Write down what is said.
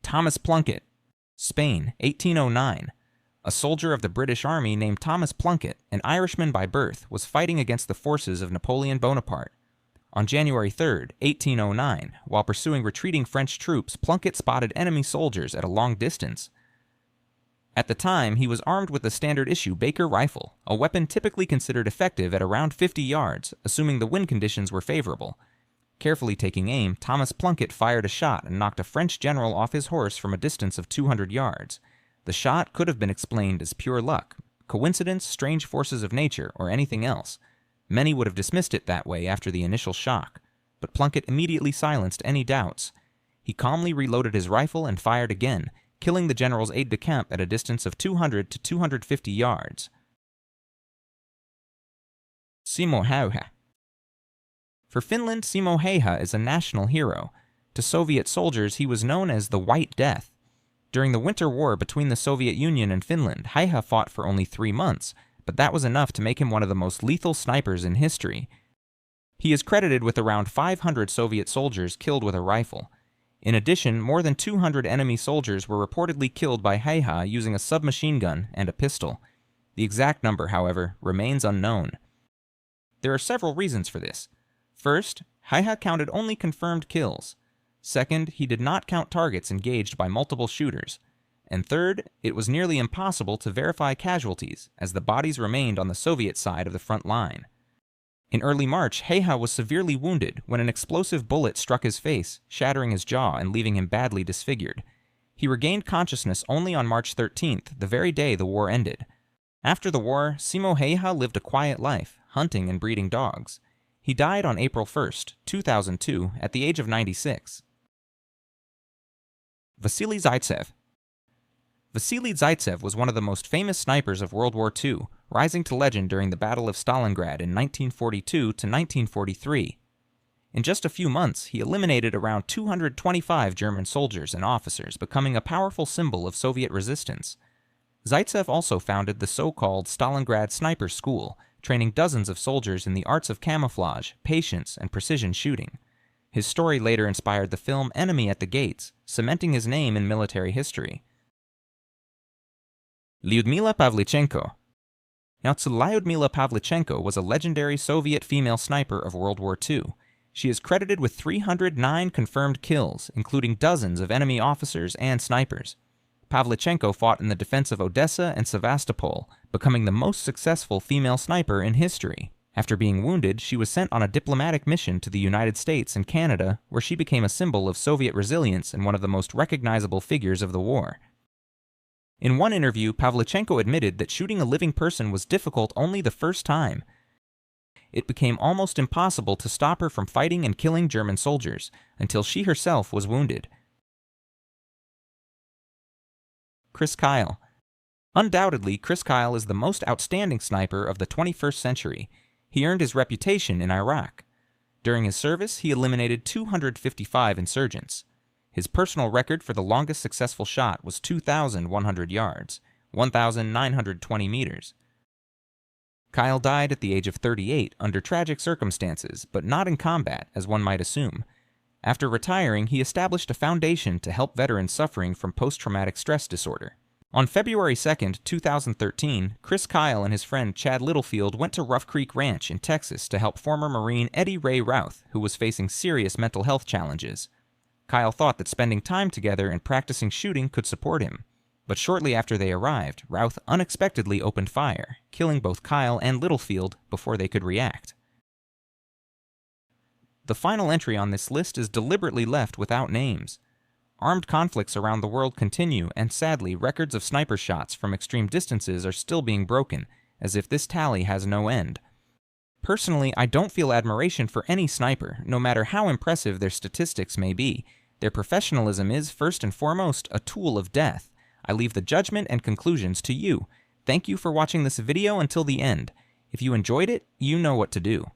Thomas Plunkett, Spain, 1809. A soldier of the British Army named Thomas Plunkett, an Irishman by birth, was fighting against the forces of Napoleon Bonaparte. On January 3, 1809, while pursuing retreating French troops, Plunkett spotted enemy soldiers at a long distance. At the time, he was armed with the standard-issue Baker rifle, a weapon typically considered effective at around 50 yards, assuming the wind conditions were favorable. Carefully taking aim, Thomas Plunkett fired a shot and knocked a French general off his horse from a distance of 200 yards. The shot could have been explained as pure luck, coincidence, strange forces of nature, or anything else. Many would have dismissed it that way after the initial shock, but Plunkett immediately silenced any doubts. He calmly reloaded his rifle and fired again, killing the general's aide-de-camp at a distance of 200 to 250 yards. Simo Häyhä. For Finland, Simo Häyhä is a national hero. To Soviet soldiers, he was known as the White Death. During the Winter War between the Soviet Union and Finland, Häyhä fought for only 3 months, but that was enough to make him one of the most lethal snipers in history. He is credited with around 500 Soviet soldiers killed with a rifle. In addition, more than 200 enemy soldiers were reportedly killed by Häyhä using a submachine gun and a pistol. The exact number, however, remains unknown. There are several reasons for this. First, Häyhä counted only confirmed kills. Second, he did not count targets engaged by multiple shooters. And third, it was nearly impossible to verify casualties, as the bodies remained on the Soviet side of the front line. In early March, Häyhä was severely wounded when an explosive bullet struck his face, shattering his jaw and leaving him badly disfigured. He regained consciousness only on March 13th, the very day the war ended. After the war, Simo Häyhä lived a quiet life, hunting and breeding dogs. He died on April 1st, 2002, at the age of 96. Vasily Zaitsev. Vasily Zaitsev was one of the most famous snipers of World War II, rising to legend during the Battle of Stalingrad in 1942 to 1943. In just a few months, he eliminated around 225 German soldiers and officers, becoming a powerful symbol of Soviet resistance. Zaitsev also founded the so-called Stalingrad Sniper School, training dozens of soldiers in the arts of camouflage, patience, and precision shooting. His story later inspired the film Enemy at the Gates, cementing his name in military history. Lyudmila Pavlichenko. Now, Lyudmila Pavlichenko was a legendary Soviet female sniper of World War II. She is credited with 309 confirmed kills, including dozens of enemy officers and snipers. Pavlichenko fought in the defense of Odessa and Sevastopol, becoming the most successful female sniper in history. After being wounded, she was sent on a diplomatic mission to the United States and Canada, where she became a symbol of Soviet resilience and one of the most recognizable figures of the war. In one interview, Pavlichenko admitted that shooting a living person was difficult only the first time. It became almost impossible to stop her from fighting and killing German soldiers, until she herself was wounded. Chris Kyle. Undoubtedly, Chris Kyle is the most outstanding sniper of the 21st century. He earned his reputation in Iraq. During his service, he eliminated 255 insurgents. His personal record for the longest successful shot was 2,100 yards, 1,920 meters. Kyle died at the age of 38 under tragic circumstances, but not in combat, as one might assume. After retiring, he established a foundation to help veterans suffering from post-traumatic stress disorder. On February 2, 2013, Chris Kyle and his friend Chad Littlefield went to Rough Creek Ranch in Texas to help former Marine Eddie Ray Routh, who was facing serious mental health challenges. Kyle thought that spending time together and practicing shooting could support him. But shortly after they arrived, Routh unexpectedly opened fire, killing both Kyle and Littlefield before they could react. The final entry on this list is deliberately left without names. Armed conflicts around the world continue, and sadly, records of sniper shots from extreme distances are still being broken, as if this tally has no end. Personally, I don't feel admiration for any sniper, no matter how impressive their statistics may be. Their professionalism is, first and foremost, a tool of death. I leave the judgment and conclusions to you. Thank you for watching this video until the end. If you enjoyed it, you know what to do.